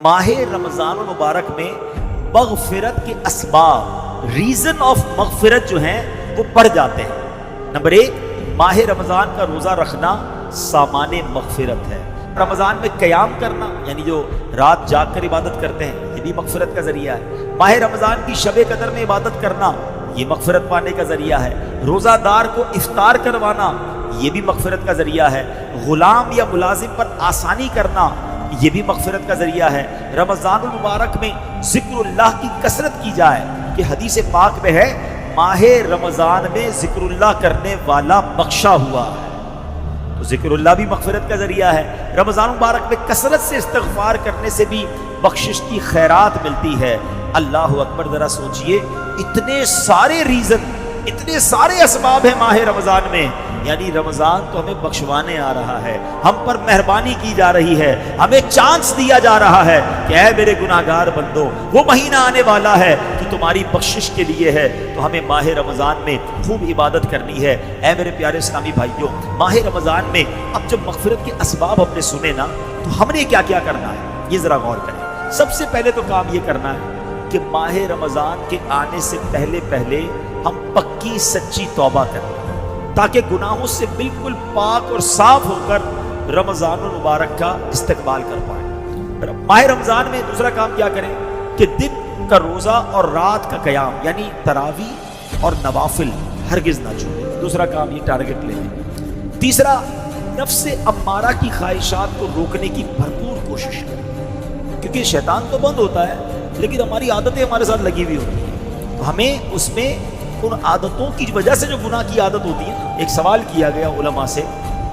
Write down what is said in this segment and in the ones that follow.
ماہ رمضان المبارک میں مغفرت کے اسباب ریزن آف مغفرت جو ہیں وہ بڑھ جاتے ہیں۔ نمبر 1، ماہ رمضان کا روزہ رکھنا سامان مغفرت ہے۔ رمضان میں قیام کرنا یعنی جو رات جاگ کر عبادت کرتے ہیں یہ بھی مغفرت کا ذریعہ ہے۔ ماہ رمضان کی شب قدر میں عبادت کرنا یہ مغفرت پانے کا ذریعہ ہے۔ روزہ دار کو افطار کروانا یہ بھی مغفرت کا ذریعہ ہے۔ غلام یا ملازم پر آسانی کرنا یہ بھی مغفرت کا ذریعہ ہے۔ رمضان المبارک میں ذکر اللہ کی کثرت کی جائے کہ حدیث پاک میں ہے ماہ رمضان میں ذکر اللہ کرنے والا بخشا ہوا ہے، تو ذکر اللہ بھی مغفرت کا ذریعہ ہے۔ رمضان مبارک میں کثرت سے استغفار کرنے سے بھی بخشش کی خیرات ملتی ہے۔ اللہ اکبر، ذرا سوچئے اتنے سارے ریزن، اتنے سارے اسباب ہیں ماہ رمضان میں، یعنی رمضان تو ہمیں بخشوانے آ رہا ہے، ہم پر مہربانی کی جا رہی ہے، ہمیں چانس دیا جا رہا ہے کہ اے میرے گناہگار بندو، وہ مہینہ آنے والا ہے کہ تمہاری بخشش کے لیے ہے، تو ہمیں ماہ رمضان میں خوب عبادت کرنی ہے۔ اے میرے پیارے اسلامی بھائیوں، ماہ رمضان میں اب جب مغفرت کے اسباب ہم نے سنے نا، تو ہم نے کیا کیا کرنا ہے یہ ذرا غور کریں۔ سب سے پہلے تو کام یہ کرنا ہے کہ ماہ رمضان کے آنے سے پہلے ہم پکی سچی توبہ کریں تاکہ گناہوں سے بالکل پاک اور صاف ہو کر رمضان المبارک کا استقبال کر پائیں۔ ماہ رمضان میں دوسرا کام کیا کریں کہ دن کا روزہ اور رات کا قیام یعنی تراویح اور نوافل ہرگز نہ چھوڑیں، دوسرا کام یہ ٹارگٹ لے لیں۔ تیسرا، نفس امارہ کی خواہشات کو روکنے کی بھرپور کوشش کریں، کیونکہ شیطان تو بند ہوتا ہے لیکن ہماری عادتیں ہمارے ساتھ لگی ہوئی ہوتی ہیں، تو ہمیں اس میں ان عادتوں کی وجہ سے جو گناہ کی عادت ہوتی ہے۔ ایک سوال کیا گیا علماء سے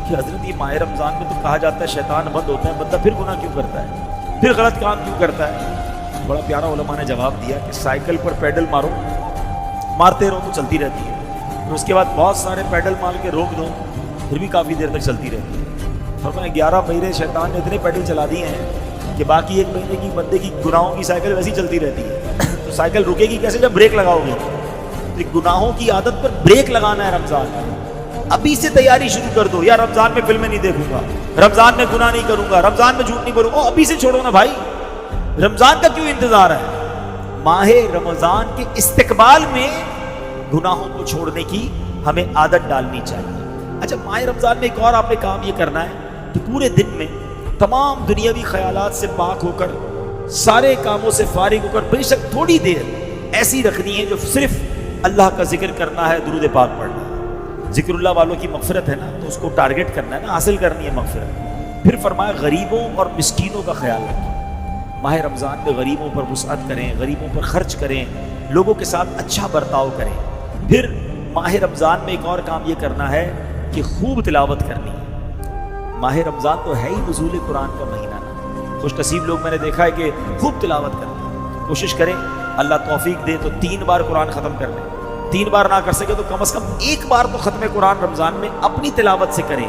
کہ حضرت یہ ماہ رمضان میں تو کہا جاتا ہے شیطان بند ہوتا ہے، بندہ پھر گناہ کیوں کرتا ہے، پھر غلط کام کیوں کرتا ہے؟ بڑا پیارا علماء نے جواب دیا کہ سائیکل پر پیڈل مارو، مارتے رہو تو چلتی رہتی ہے، پھر اس کے بعد بہت سارے پیڈل مار کے روک دو پھر بھی کافی دیر تک چلتی رہتی ہے۔ فرمایا 11 مہینے شیطان نے اتنے پیڈل چلا دیے ہیں کہ باقی 1 مہینے کی بندے کی گناہوں کی سائیکل ویسی چلتی رہتی ہے، تو سائیکل رکے گی کیسے جب بریک لگاؤ گے؟ گناہوں کی عادت پر بریک لگانا ہے رمضان میں، ابھی سے تیاری شروع کر دو۔ یا رمضان میں فلمیں نہیں دیکھوں گا، رمضان میں گناہ نہیں کروں گا، رمضان میں جھوٹ نہیں بولوں گا، ابھی سے چھوڑو نا بھائی، رمضان کا کیوں انتظار ہے؟ ماہ رمضان کے استقبال میں گناہوں کو چھوڑنے کی ہمیں عادت ڈالنی چاہیے۔ اچھا، ماہ رمضان میں ایک اور آپ نے کام یہ کرنا ہے کہ پورے دن میں تمام دنیاوی خیالات سے پاک ہو کر، سارے کاموں سے فارغ ہو کر بے شک تھوڑی دیر ایسی رکھنی ہے جو صرف اللہ کا ذکر کرنا ہے، درود پاک پڑھنا ہے۔ ذکر اللہ والوں کی مغفرت ہے نا، تو اس کو ٹارگٹ کرنا ہے نا، حاصل کرنی ہے مغفرت۔ پھر فرمایا غریبوں اور مسکینوں کا خیال رکھیں، ماہ رمضان میں غریبوں پر وسعت کریں، غریبوں پر خرچ کریں، لوگوں کے ساتھ اچھا برتاؤ کریں۔ پھر ماہ رمضان میں ایک اور کام یہ کرنا ہے کہ خوب تلاوت کرنی ہے۔ ماہ رمضان تو ہے ہی نزول قرآن کا مہینہ نا، خوش نصیب لوگ میں نے دیکھا ہے کہ خوب تلاوت کرتے ہیں۔ کوشش کریں، اللہ توفیق دے تو 3 بار قرآن ختم کر لیں، 3 بار نہ کر سکے تو کم از کم 1 بار تو ختم قرآن رمضان میں اپنی تلاوت سے کریں۔